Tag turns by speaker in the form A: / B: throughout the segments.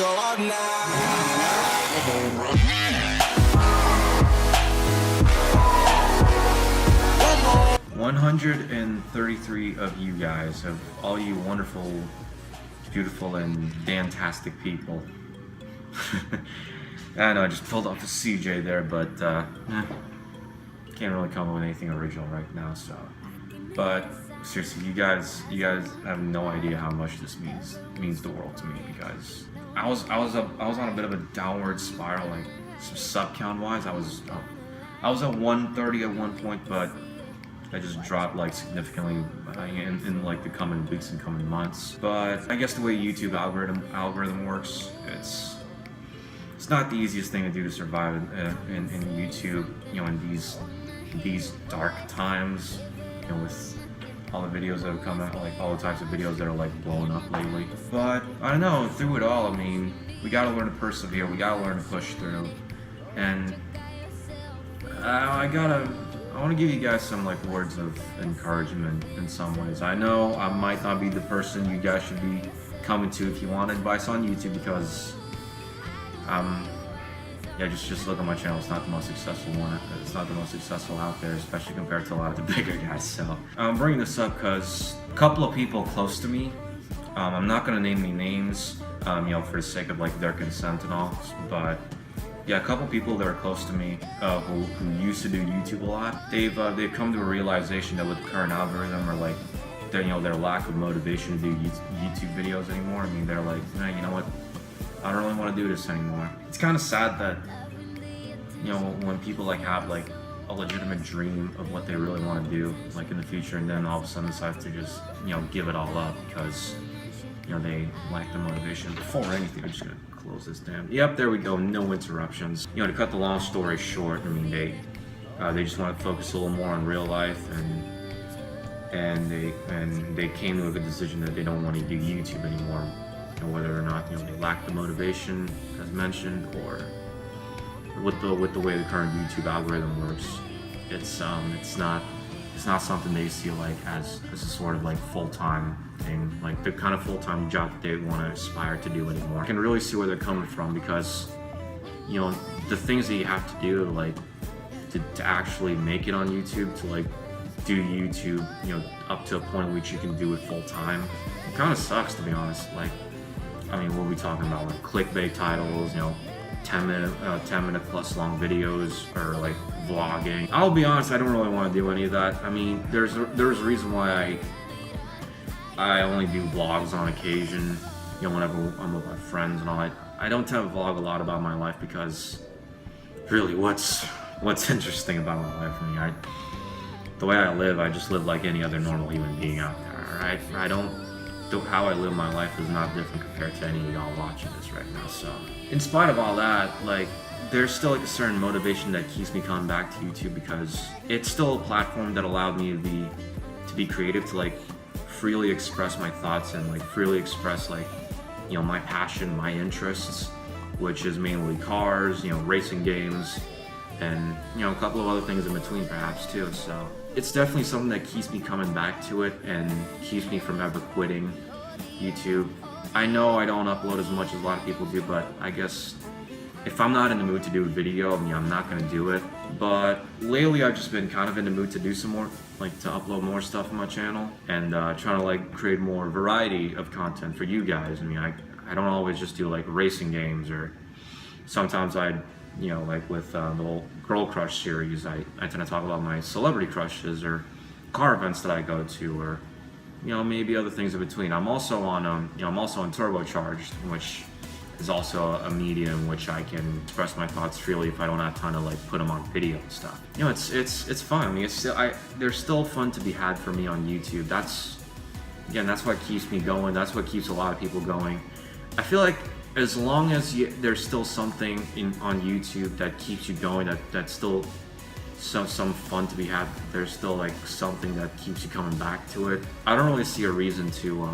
A: go all night.
B: 133 of you guys, of all you wonderful, beautiful, and fantastic people. I know I just pulled off the CJ there, but can't really come up with anything original right now. So, but seriously, you guys have no idea how much this means the world to me, because I was on a bit of a downward spiral, like some sub count wise. I was at 130 at one point, but I just dropped like significantly in like the coming weeks and coming months. But I guess the way YouTube algorithm works, it's not the easiest thing to do to survive in YouTube, you know, in these dark times, you know, with all the videos that have come out, like all the types of videos that are like blowing up lately. But I don't know, through it all, I mean, we gotta learn to persevere, we gotta learn to push through, and I want to give you guys some like words of encouragement in some ways. I know I might not be the person you guys should be coming to if you want advice on YouTube, because yeah, just look at my channel. It's not the most successful one. It's not the most successful out there, especially compared to a lot of the bigger guys. So I'm bringing this up because a couple of people close to me, I'm not gonna name any names, you know, for the sake of like their consent and all, but yeah, a couple people that are close to me who used to do YouTube a lot, they've come to a realization that with the current algorithm, or like their lack of motivation to do YouTube videos anymore. I mean, they're like, man, you know what? I don't really want to do this anymore. It's kind of sad that, you know, when people like have like a legitimate dream of what they really want to do like in the future, and then all of a sudden decide to just, you know, give it all up because, you know, they lack the motivation. Before anything, I'm just gonna close this down. Yep, there we go. No interruptions. You know, to cut the long story short, I mean, they just want to focus a little more on real life, and they came to a good decision that they don't want to do YouTube anymore. You know, whether or not, you know, they lack the motivation, as mentioned, or with the way the current YouTube algorithm works, it's not something they see like as a sort of like full-time thing, like the kind of full-time job that they want to aspire to do anymore. I can really see where they're coming from, because, you know, the things that you have to do like to actually make it on YouTube, to like do YouTube, you know, up to a point in which you can do it full-time, it kind of sucks, to be honest. Like, I mean, we'll be talking about like clickbait titles, you know, 10 minute plus long videos, or like vlogging. I'll be honest, I don't really want to do any of that. I mean, there's a reason why I only do vlogs on occasion, you know, whenever I'm with my friends and all. I don't tend to vlog a lot about my life, because really, what's interesting about my life? I mean, the way I live, I just live like any other normal human being out there. Alright, how I live my life is not different compared to any of y'all watching this right now. So, in spite of all that, like, there's still like a certain motivation that keeps me coming back to YouTube, because it's still a platform that allowed me to be creative, to like freely express my thoughts, and like freely express, like, you know, my passion, my interests, which is mainly cars, you know, racing games, and, you know, a couple of other things in between perhaps too. So it's definitely something that keeps me coming back to it, and keeps me from ever quitting YouTube. I know I don't upload as much as a lot of people do, but I guess if I'm not in the mood to do a video, I mean, I'm not gonna do it. But lately I've just been kind of in the mood to do some more, like to upload more stuff on my channel, and trying to like create more variety of content for you guys. I mean, I don't always just do like racing games, or sometimes you know, like with the whole Girl Crush series, I tend to talk about my celebrity crushes, or car events that I go to, or, you know, maybe other things in between. I'm also on you know, I'm also on Turbocharged, which is also a medium in which I can express my thoughts freely if I don't have time to like put them on video and stuff. You know, it's fun. I mean, there's still fun to be had for me on YouTube. That's what keeps me going. That's what keeps a lot of people going. I feel like as long as there's still something on YouTube that keeps you going, that's still some fun to be had, there's still like something that keeps you coming back to it, I don't really see a reason to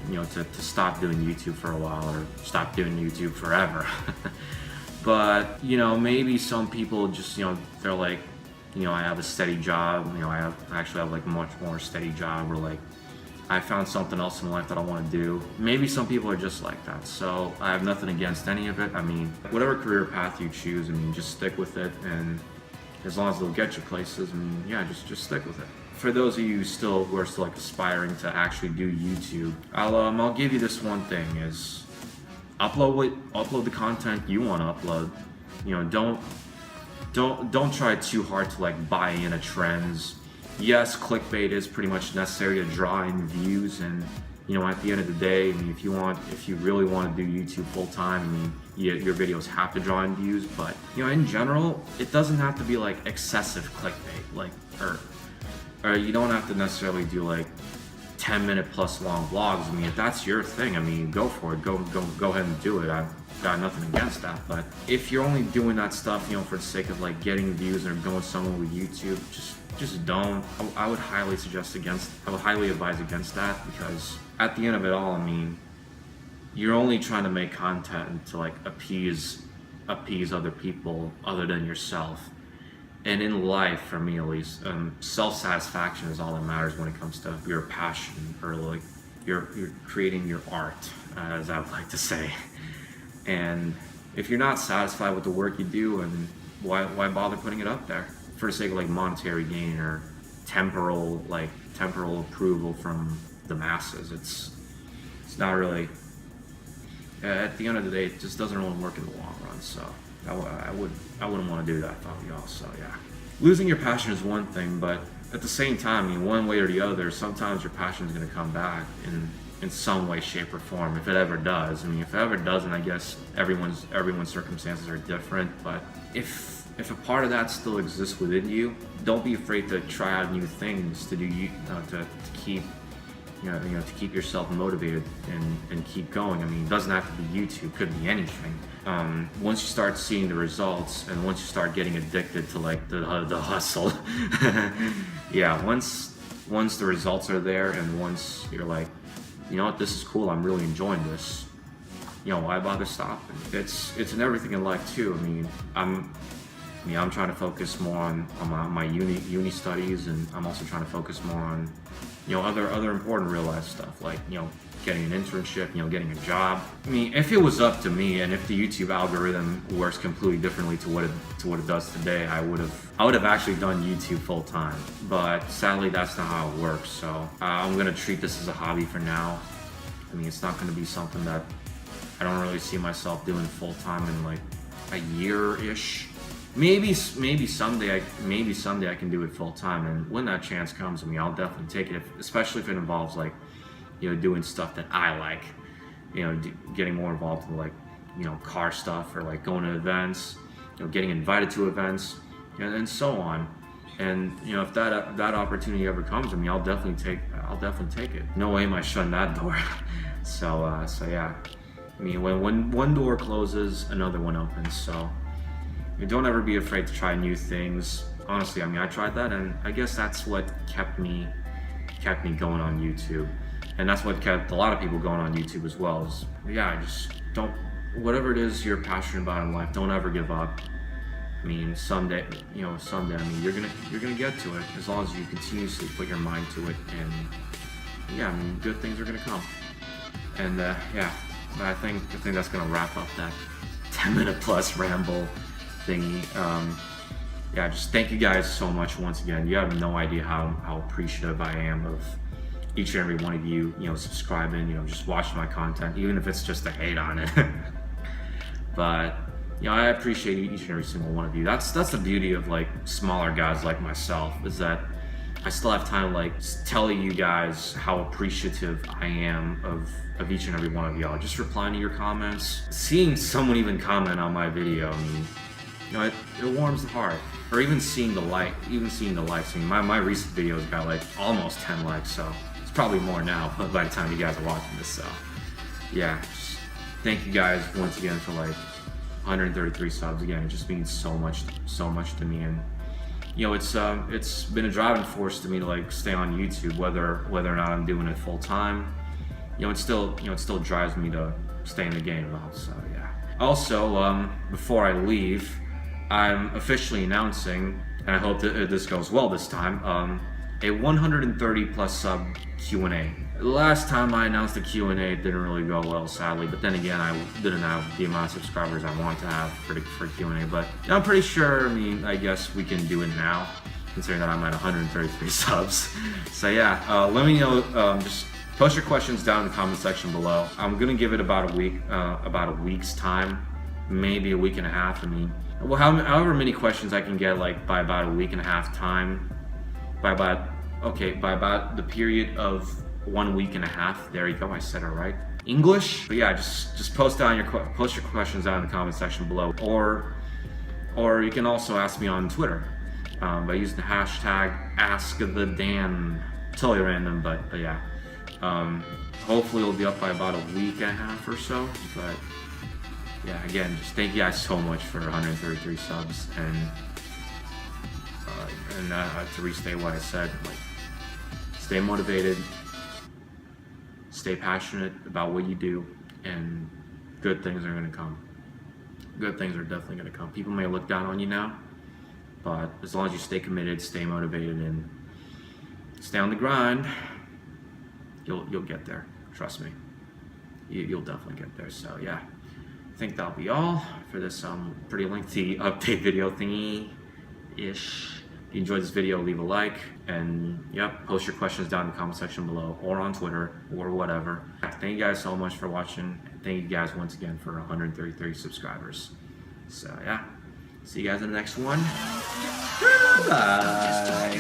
B: you know, to stop doing YouTube for a while, or stop doing YouTube forever. But, you know, maybe some people just, you know, they're like, you know, I have a steady job, you know, I actually have like a much more steady job, or like I found something else in life that I want to do. Maybe some people are just like that, so I have nothing against any of it. I mean, whatever career path you choose, I mean, just stick with it, and as long as it'll get you places, I mean, yeah, just stick with it. For those of you who are still like aspiring to actually do YouTube, I'll give you this one thing: is upload the content you want to upload. You know, don't try too hard to like buy into trends. Yes, clickbait is pretty much necessary to draw in views, and you know, at the end of the day, I mean, if you really want to do YouTube full time, I mean, your videos have to draw in views. But you know, in general, it doesn't have to be like excessive clickbait, like or you don't have to necessarily do like 10-minute plus long vlogs. I mean, if that's your thing, I mean, go for it. Go ahead and do it. I've got nothing against that. But if you're only doing that stuff, you know, for the sake of like getting views or going somewhere with YouTube, just don't. I would highly advise against that, because at the end of it all, I mean, you're only trying to make content to like appease other people other than yourself. And in life, for me at least, self-satisfaction is all that matters when it comes to your passion, or like you're creating your art, as I would like to say. And if you're not satisfied with the work you do, and why bother putting it up there for the sake of like monetary gain or temporal approval from the masses? It's not really. At the end of the day, it just doesn't really work in the long run. So I wouldn't want to do that if I were y'all. So yeah, losing your passion is one thing, but at the same time, I mean, one way or the other, sometimes your passion is going to come back in some way, shape, or form, if it ever does. I mean, if it ever doesn't, I guess everyone's circumstances are different. But if a part of that still exists within you, don't be afraid to try out new things to do, to keep. To keep yourself motivated and keep going. I mean, it doesn't have to be YouTube, could be anything. Once you start seeing the results, and once you start getting addicted to like the hustle, yeah, once the results are there, and once you're like, you know what, this is cool, I'm really enjoying this, you know, why bother stopping? It's in everything in life too. I mean, I'm trying to focus more on my uni studies, and I'm also trying to focus more on, you know, other important real life stuff, like, you know, getting an internship, you know, getting a job. I mean, if it was up to me, and if the YouTube algorithm works completely differently to what it does today, I would have actually done YouTube full time. But sadly, that's not how it works. So I'm gonna treat this as a hobby for now. I mean, it's not gonna be something that I don't really see myself doing full time in like a year-ish. Maybe someday I can do it full time, and when that chance comes, I mean, I'll definitely take it. Especially if it involves like, you know, doing stuff that I like, you know, getting more involved in like, you know, car stuff, or like going to events, you know, getting invited to events, and so on. And you know, if that opportunity ever comes, I mean, I'll definitely take it. No way am I shutting that door. So yeah, I mean, when one door closes, another one opens. So. Don't ever be afraid to try new things. Honestly, I mean, I tried that, and I guess that's what kept me going on YouTube, and that's what kept a lot of people going on YouTube as well. Is, yeah, just don't, whatever it is you're passionate about in life, don't ever give up. I mean, someday, I mean, you're gonna get to it, as long as you continuously put your mind to it, and yeah, I mean, good things are gonna come. And yeah, I think that's gonna wrap up that 10-minute plus ramble thingy. Yeah, just thank you guys so much once again. You have no idea how appreciative I am of each and every one of you, you know, subscribing, you know, just watching my content, even if it's just a hate on it. But you know, I appreciate each and every single one of you. That's the beauty of like smaller guys like myself, is that I still have time to like tell you guys how appreciative I am of each and every one of y'all. Just replying to your comments, seeing someone even comment on my video, I mean, you know, it warms the heart. Or even seeing the likes. I mean, my recent videos got like almost 10 likes, so it's probably more now by the time you guys are watching this. So yeah, just thank you guys once again for like 133 subs. Again, it just means so much to me, and you know, it's been a driving force to me to like stay on YouTube, whether or not I'm doing it full time. You know, it still drives me to stay in the game though. So yeah. Also, before I leave, I'm officially announcing, and I hope that this goes well this time, a 130 plus sub Q&A Last time I announced the Q&A, it didn't really go well, sadly. But then again, I didn't have the amount of subscribers I want to have for Q&A. But I'm pretty sure, I mean, I guess we can do it now, considering that I'm at 133 subs. So yeah, let me know, just post your questions down in the comment section below. I'm gonna give it about a week's time, maybe a week and a half. I mean, well, however many questions I can get, like by about a week and a half time, by about the period of 1 week and a half. There you go, I said it right. English. But yeah, just post your questions down in the comment section below, or you can also ask me on Twitter by using the hashtag #AskTheDan. Totally random, but yeah. Hopefully it'll be up by about a week and a half or so. But yeah, again, just thank you guys so much for 133 subs, and to restate what I said, like, stay motivated, stay passionate about what you do, and good things are gonna come. Good things are definitely gonna come. People may look down on you now, but as long as you stay committed, stay motivated, and stay on the grind, you'll get there. Trust me, you'll definitely get there. So yeah, I think that'll be all for this pretty lengthy update video thingy-ish. If you enjoyed this video, leave a like, and yep, post your questions down in the comment section below, or on Twitter, or whatever. Thank you guys so much for watching. Thank you guys once again for 133 subscribers. So yeah, see you guys in the next one. Bye.